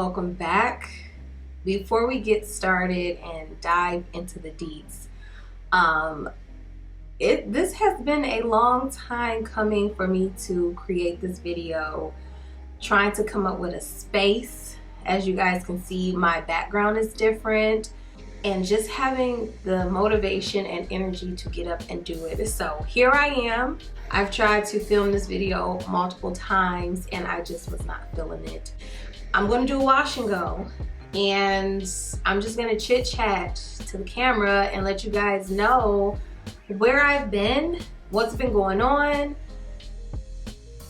welcome back. Before we get started and dive into the deets, this has been a long time coming for me to create this video, trying to come up with a space. As you guys can see, my background is different, and just having the motivation and energy to get up and do it. So here I am. I've tried to film this video multiple times and I just was not feeling it. I'm gonna do a wash and go, and I'm just gonna chit chat to the camera and let you guys know where I've been, what's been going on,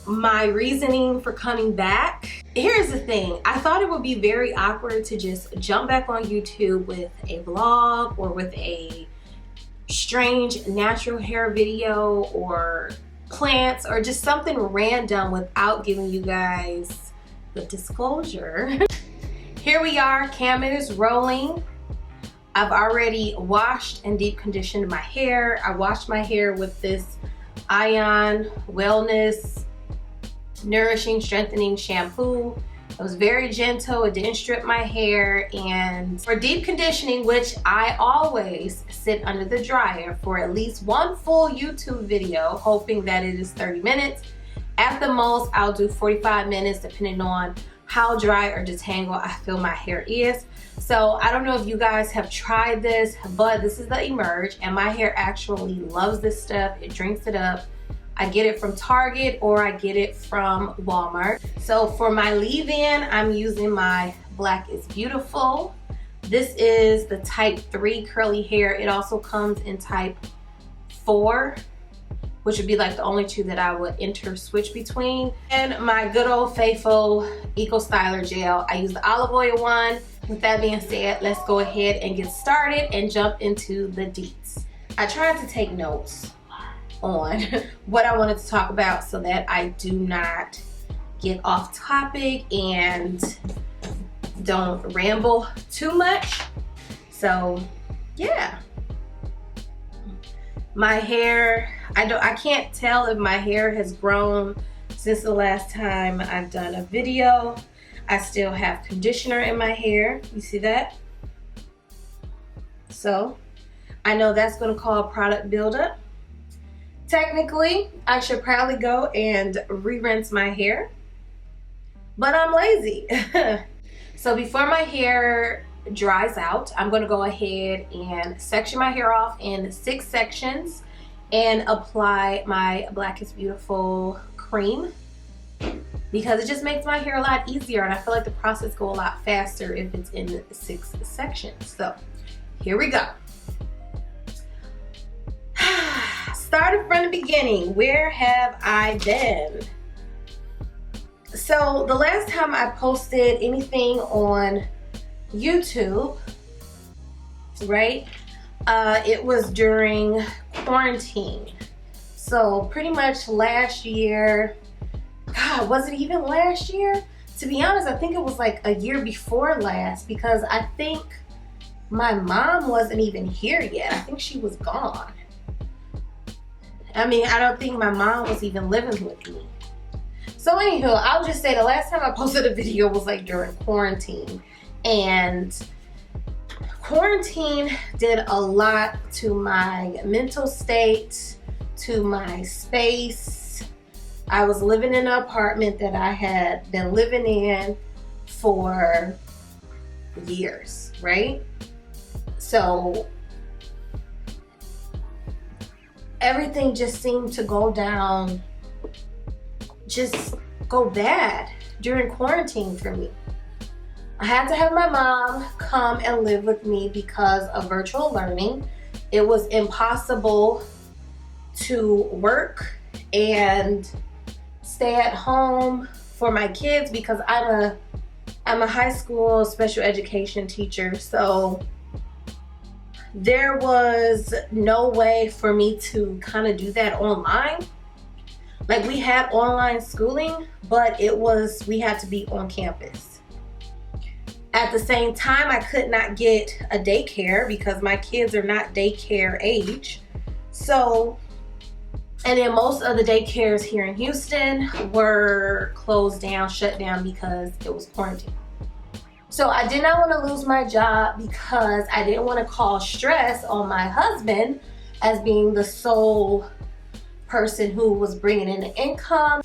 my reasoning for coming back. Here's the thing, I thought it would be very awkward to just jump back on YouTube with a vlog or with a strange natural hair video or plants or just something random without giving you guys the disclosure. Here we are, camera is rolling. I've already washed and deep conditioned my hair. I washed my hair with this Ion Wellness Nourishing Strengthening Shampoo. It was very gentle, it didn't strip my hair. And for deep conditioning, which I always sit under the dryer for at least one full YouTube video, hoping that it is 30 minutes. At the most, I'll do 45 minutes depending on how dry or detangled I feel my hair is. So I don't know if you guys have tried this, but this is the Emerge, and my hair actually loves this stuff. It drinks it up. I get it from Target or I get it from Walmart. So for my leave-in, I'm using my Black is Beautiful. This is the type 3 curly hair. It also comes in type 4, which would be like the only two that I would switch between. And my good old faithful Eco Styler gel. I use the olive oil one. With that being said, let's go ahead and get started and jump into the deets. I tried to take notes on what I wanted to talk about so that I do not get off topic and don't ramble too much. So yeah, my hair, I can't tell if my hair has grown since the last time I've done a video. I still have conditioner in my hair, you see that? So I know that's going to cause product buildup. Technically, I should probably go and re-rinse my hair, but I'm lazy. So before my hair dries out, I'm going to go ahead and section my hair off in 6 sections and apply my Black is Beautiful cream, because it just makes my hair a lot easier, and I feel like the process go a lot faster if it's in 6 sections. So here we go. Started from the beginning. Where have I been? So the last time I posted anything on YouTube, right, it was during quarantine. So pretty much last year. God, was it even last year? To be honest, I think it was like a year before last, because I think my mom wasn't even here yet. I think she was gone. I mean, I don't think my mom was even living with me. So anywho, I'll just say the last time I posted a video was like during quarantine. And quarantine did a lot to my mental state, to my space. I was living in an apartment that I had been living in for years, right? So everything just seemed to go bad during quarantine for me. I had to have my mom come and live with me because of virtual learning. It was impossible to work and stay at home for my kids because I'm a high school special education teacher. So there was no way for me to kind of do that online. Like, we had online schooling, but we had to be on campus. At the same time, I could not get a daycare because my kids are not daycare age. So, and then most of the daycares here in Houston were closed down, shut down because it was quarantine. So I did not want to lose my job because I didn't want to cause stress on my husband as being the sole person who was bringing in the income.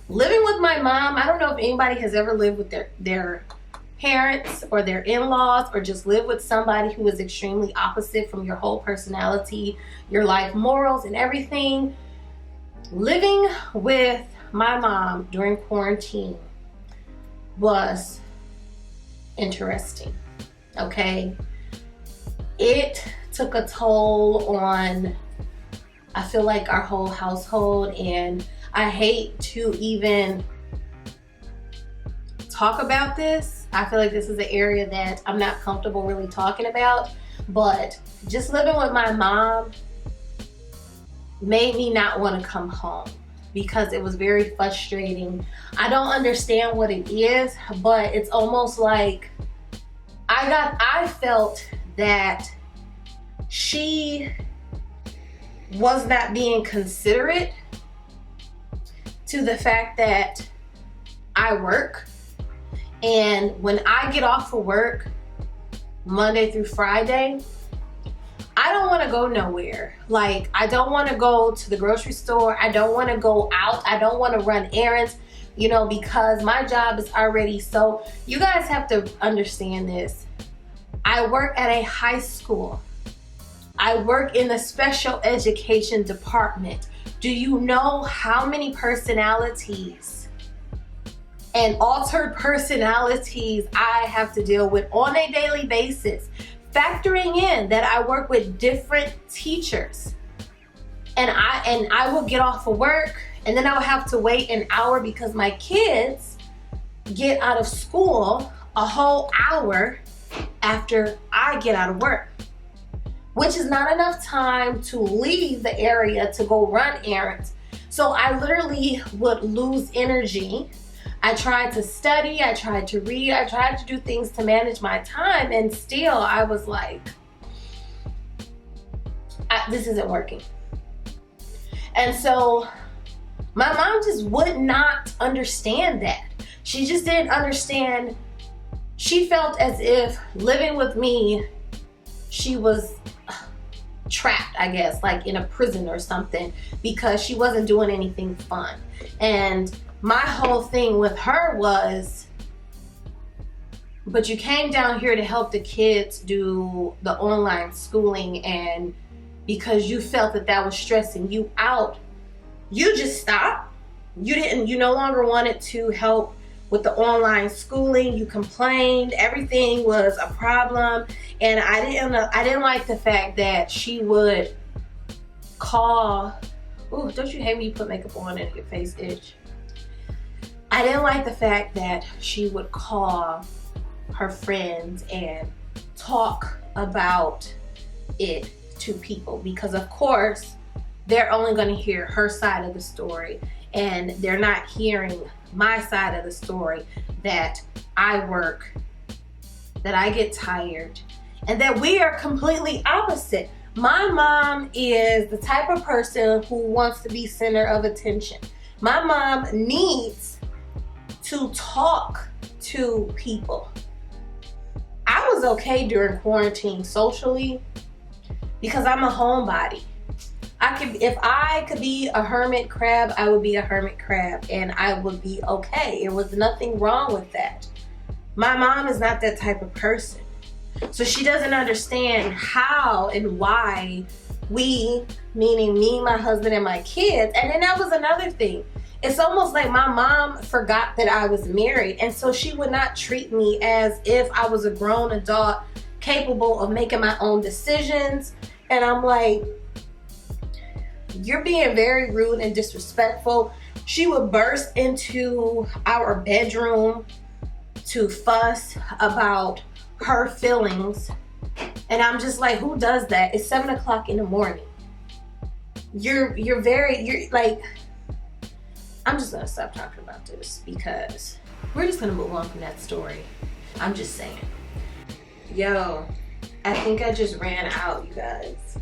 Living with my mom, I don't know if anybody has ever lived with their parents or their in-laws, or just live with somebody who is extremely opposite from your whole personality, your life morals and everything. Living with my mom during quarantine was interesting, okay? It took a toll on, I feel like, our whole household, and I hate to even talk about this. I feel like this is an area that I'm not comfortable really talking about, but just living with my mom made me not want to come home because it was very frustrating. I don't understand what it is, but it's almost like I felt that she was not being considerate to the fact that I work, and when I get off of work Monday through Friday, I don't want to go nowhere. Like, I don't want to go to the grocery store. I don't want to go out. I don't want to run errands, you know, because my job is already so. You guys have to understand this. I work at a high school. I work in the special education department. Do you know how many personalities and altered personalities I have to deal with on a daily basis? Factoring in that I work with different teachers, and I will get off of work and then I will have to wait an hour because my kids get out of school a whole hour after I get out of work, which is not enough time to leave the area to go run errands. So I literally would lose energy. I tried to study, I tried to read, I tried to do things to manage my time, and still I was like, this isn't working. And so my mom just would not understand that. She just didn't understand. She felt as if living with me, she was trapped, I guess, like in a prison or something, because she wasn't doing anything fun. And my whole thing with her was, but you came down here to help the kids do the online schooling, and because you felt that that was stressing you out, you just stopped. You no longer wanted to help with the online schooling. You complained, everything was a problem. And I didn't like the fact that she would call, ooh, don't you hate when you put makeup on and your face itch? I didn't like the fact that she would call her friends and talk about it to people, because of course they're only going to hear her side of the story, and they're not hearing my side of the story, that I work, that I get tired, and that we are completely opposite. My mom is the type of person who wants to be center of attention. My mom needs to talk to people. I was okay during quarantine socially because I'm a homebody. If I could be a hermit crab, I would be a hermit crab, and I would be okay. There was nothing wrong with that. My mom is not that type of person. So she doesn't understand how and why we, meaning me, my husband, and my kids. And then that was another thing. It's almost like my mom forgot that I was married, and so she would not treat me as if I was a grown adult capable of making my own decisions. And I'm like, you're being very rude and disrespectful. She would burst into our bedroom to fuss about her feelings, and I'm just like, who does that? It's 7 o'clock in the morning. You're like, I'm just gonna stop talking about this because we're just gonna move on from that story. I'm just saying. Yo, I think I just ran out, you guys.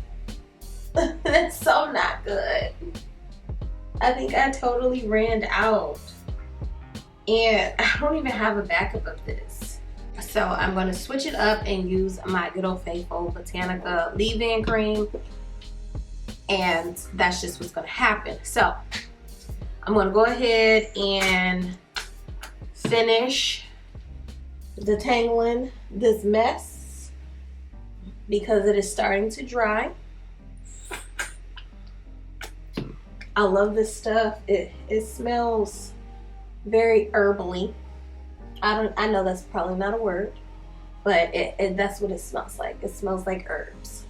That's so not good. I think I totally ran out. And I don't even have a backup of this. So I'm going to switch it up and use my good old faithful Botanica leave-in cream. And that's just what's going to happen. So I'm going to go ahead and finish detangling this mess because it is starting to dry. I love this stuff. It smells very herbally. I know that's probably not a word, but that's what it smells like. It smells like herbs.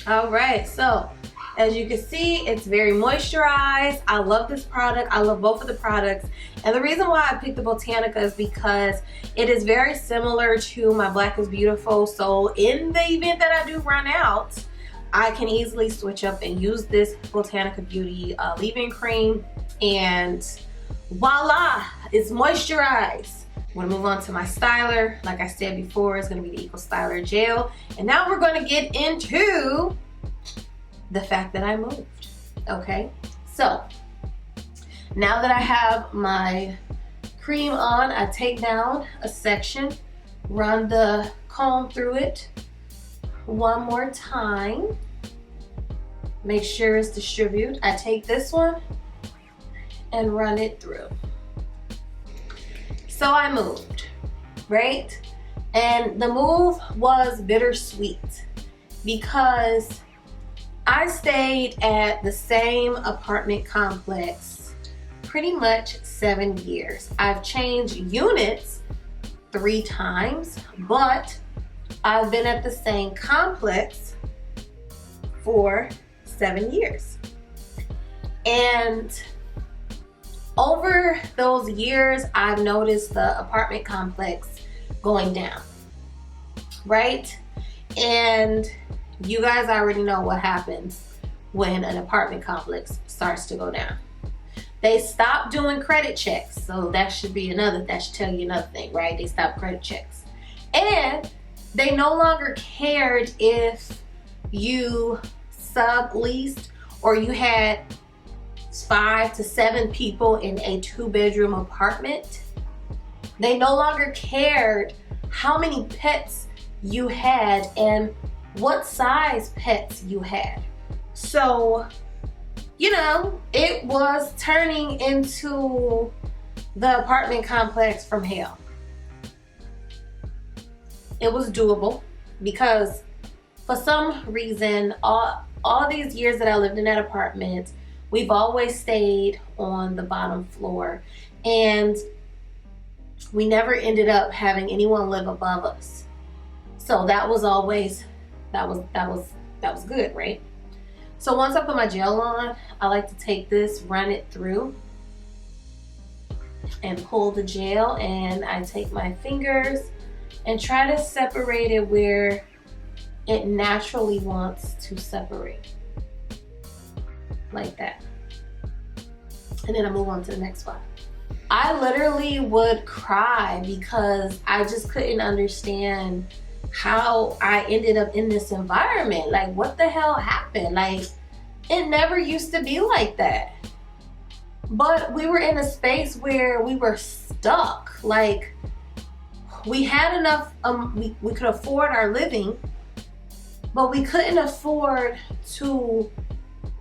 All right, so as you can see, it's very moisturized. I love this product. I love both of the products. And the reason why I picked the Botanica is because it is very similar to my Black is Beautiful. So in the event that I do run out, I can easily switch up and use this Botanica Beauty leave-in cream. And voila, it's moisturized. I'm gonna move on to my styler. Like I said before, it's gonna be the Eco Styler Gel. And now we're gonna get into the fact that I moved, okay? So, now that I have my cream on, I take down a section, run the comb through it one more time. Make sure it's distributed. I take this one and run it through. So I moved, right? And the move was bittersweet because I stayed at the same apartment complex pretty much 7 years. I've changed units 3 times, but I've been at the same complex for 7 years. And over those years, I've noticed the apartment complex going down, right? And you guys already know what happens when an apartment complex starts to go down. They stop doing credit checks. So that should tell you another thing, right? They stop credit checks. And they no longer cared if you subleased or you had 5 to 7 people in a 2-bedroom apartment. They no longer cared how many pets you had and what size pets you had. So, you know, it was turning into the apartment complex from hell. It was doable because for some reason, all these years that I lived in that apartment, we've always stayed on the bottom floor, and we never ended up having anyone live above us. So that was always, that was good, right? So once I put my gel on, I like to take this, run it through, and pull the gel, and I take my fingers and try to separate it where it naturally wants to separate. Like that. And then I move on to the next one. I literally would cry because I just couldn't understand how I ended up in this environment. Like, what the hell happened? Like, it never used to be like that. But we were in a space where we were stuck. Like, we had enough, we could afford our living, but we couldn't afford to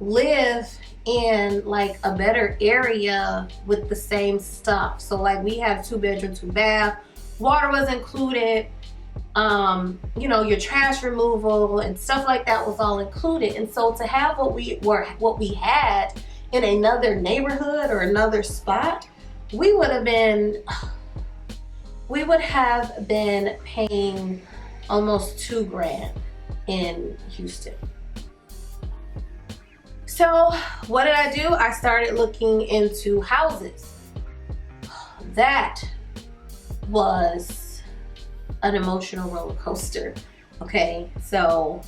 live in like a better area with the same stuff. So like we have 2-bedroom, 2-bath, water was included, you know, your trash removal and stuff like that was all included. And so to have what we had in another neighborhood or another spot, we would have been paying almost $2 grand in Houston. So what did I do? I started looking into houses. That was an emotional roller coaster. Okay, so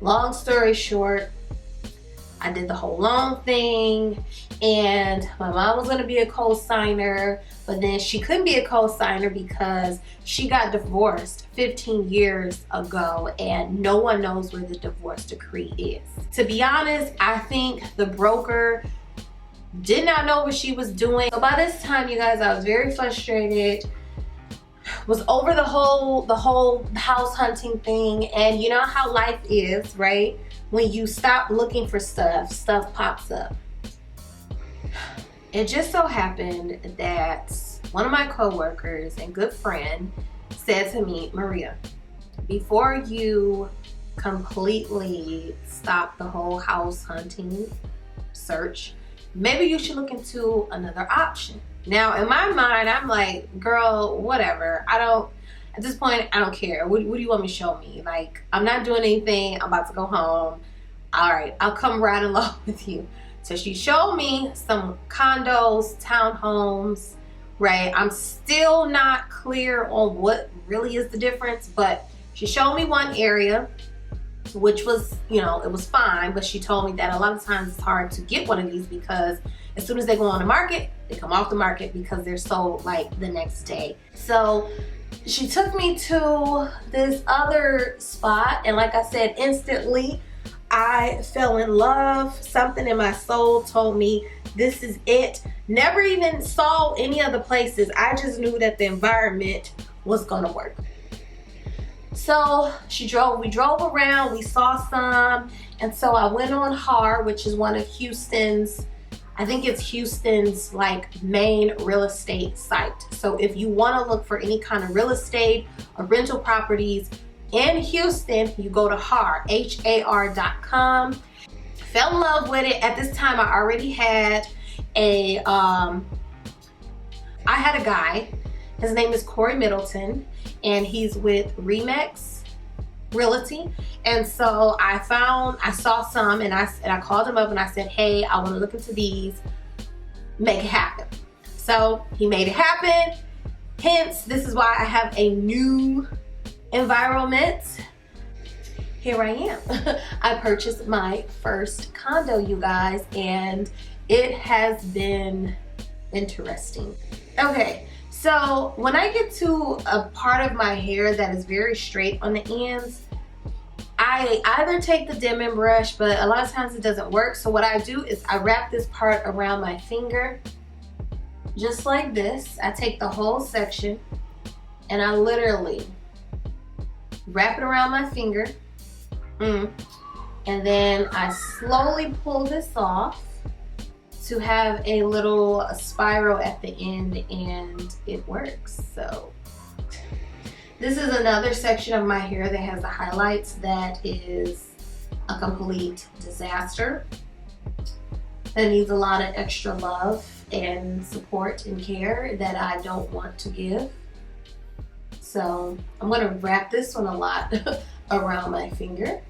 long story short, I did the whole loan thing, and my mom was gonna be a co-signer, but then she couldn't be a co-signer because she got divorced 15 years ago and no one knows where the divorce decree is. To be honest, I think the broker did not know what she was doing. So by this time, you guys, I was very frustrated, was over the whole house hunting thing. And you know how life is, right? When you stop looking for stuff pops up. It just so happened that one of my coworkers and good friend said to me, Maria, before you completely stop the whole house hunting search, maybe you should look into another option. Now, in my mind, I'm like, girl, whatever. At this point, I don't care. What do you want me to show me? Like, I'm not doing anything. I'm about to go home. All right, I'll come right along with you. So she showed me some condos, townhomes, right? I'm still not clear on what really is the difference, but she showed me one area, which was, you know, it was fine, but she told me that a lot of times it's hard to get one of these because as soon as they go on the market, they come off the market because they're sold like the next day. So she took me to this other spot, and like I said, instantly I fell in love. Something in my soul told me this is it. Never even saw any other places. I just knew that the environment was gonna work. So we drove around, we saw some, and so I went on HAR, which is one of Houston's, I think it's Houston's like main real estate site. So if you want to look for any kind of real estate or rental properties in Houston, you go to HAR, HAR.com. Fell in love with it. At this time, I already had I had a guy. His name is Corey Middleton, and he's with Remax Realty. And so I saw some, and I called him up and I said, hey, I want to look into these, make it happen. So he made it happen. Hence, this is why I have a new environment. Here I am. I purchased my first condo, you guys, and it has been interesting. Okay, so when I get to a part of my hair that is very straight on the ends, I either take the dimming brush, but a lot of times it doesn't work. So what I do is I wrap this part around my finger, just like this. I take the whole section and I literally wrap it around my finger. And then I slowly pull this off to have a little spiral at the end, and it works. So this is another section of my hair that has the highlights that is a complete disaster. That needs a lot of extra love and support and care that I don't want to give. So I'm gonna wrap this one a lot around my finger.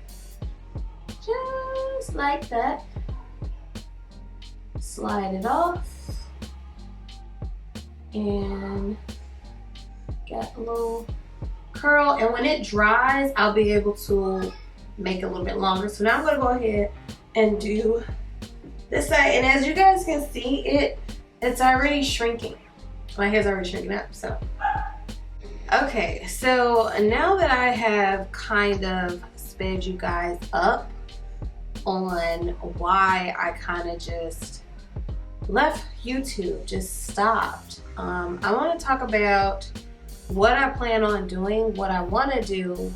Just like that. Slide it off. And get a little curl. And when it dries, I'll be able to make it a little bit longer. So now I'm gonna go ahead and do this side. And as you guys can see, it's already shrinking. My hair's already shrinking up, so. Okay, so now that I have kind of sped you guys up on why I kind of just left YouTube, just stopped, I want to talk about what I plan on doing, what I want to do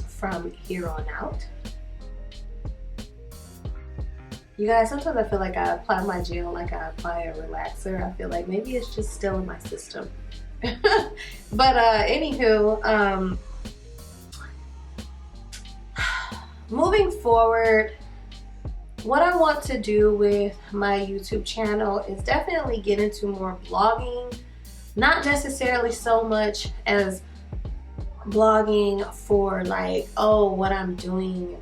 from here on out. You guys, sometimes I feel like I apply my gel like I apply a relaxer. I feel like maybe it's just still in my system. But anywho, moving forward, what I want to do with my YouTube channel is definitely get into more blogging. Not necessarily so much as blogging for like, oh, what I'm doing,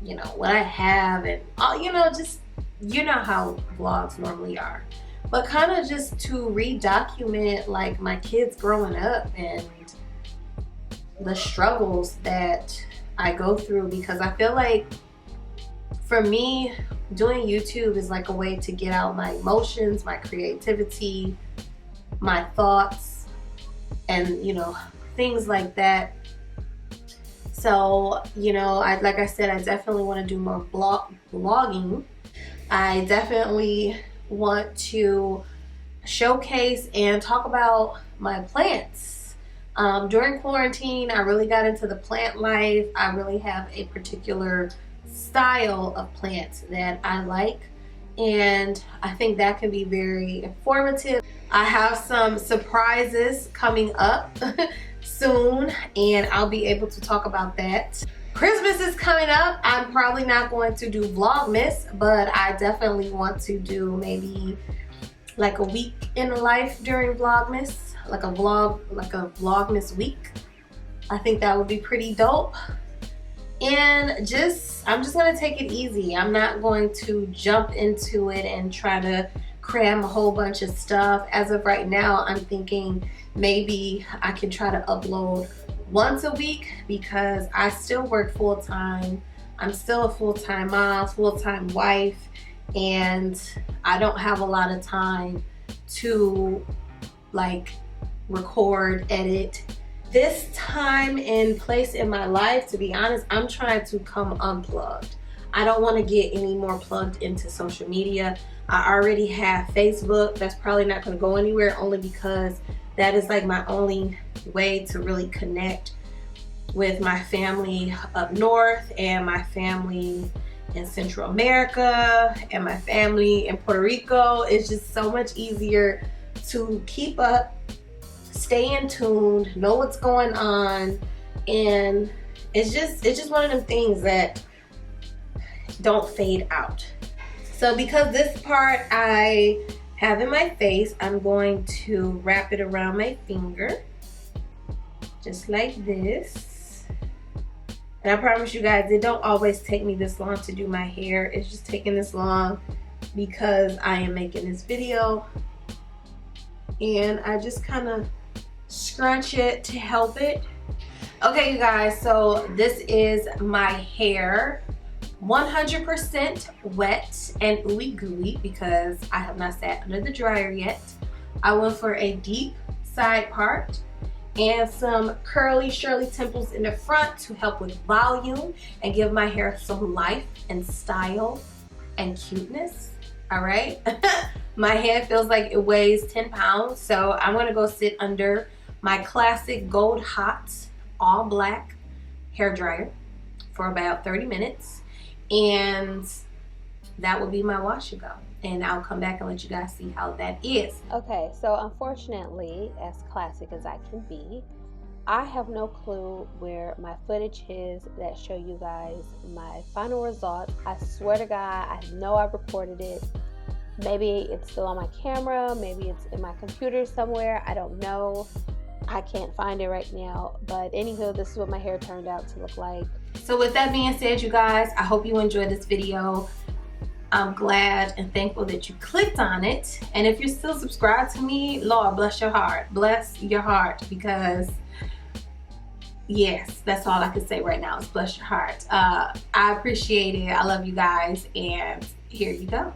you know, what I have, and you know, just, you know how vlogs normally are. But kind of just to re-document like my kids growing up and the struggles that I go through, because I feel like for me, doing YouTube is like a way to get out my emotions, my creativity, my thoughts, and you know, things like that. So, you know, like I said, I definitely want to do more blogging. I definitely want to showcase and talk about my plants. During quarantine, I really got into the plant life. I really have a particular style of plants that I like, and I think that can be very informative. I have some surprises coming up soon, and I'll be able to talk about that. Christmas is coming up. I'm probably not going to do Vlogmas, but I definitely want to do maybe like a week in life during Vlogmas, like a Vlogmas week. I think that would be pretty dope. And I'm just gonna take it easy. I'm not going to jump into it and try to cram a whole bunch of stuff. As of right now, I'm thinking maybe I can try to upload once a week because I still work full-time. I'm still a full-time mom, full-time wife, and I don't have a lot of time to like record, edit. This time and place in my life, to be honest, I'm trying to come unplugged. I don't want to get any more plugged into social media. I already have Facebook. That's probably not going to go anywhere, only because that is like my only way to really connect with my family up north and my family in Central America and my family in Puerto Rico. It's just so much easier to keep up, stay in tune, know what's going on, and it's just one of them things that don't fade out. So because this part I have in my face, I'm going to wrap it around my finger just like this. And I promise you guys, it don't always take me this long to do my hair. It's just taking this long because I am making this video, and I just kind of scrunch it to help it. Okay, you guys, so this is my hair, 100% wet and ooey gooey because I have not sat under the dryer yet. I went for a deep side part and some curly Shirley temples in the front to help with volume and give my hair some life and style and cuteness. All right. My head feels like it weighs 10 pounds, so I'm gonna go sit under my classic Gold Hot all black hair dryer for about 30 minutes, and that will be my wash and go, and I'll come back and let you guys see how that is. Okay, so unfortunately, as classic as I can be, I have no clue where my footage is that show you guys my final result. I swear to God, I know I recorded it. Maybe it's still on my camera, maybe it's in my computer somewhere, I don't know. I can't find it right now, but anywho, this is what my hair turned out to look like. So with that being said, you guys, I hope you enjoyed this video. I'm glad and thankful that you clicked on it. And if you're still subscribed to me, Lord bless your heart. Bless your heart, because yes, that's all I can say right now is bless your heart. I appreciate it. I love you guys, and here you go.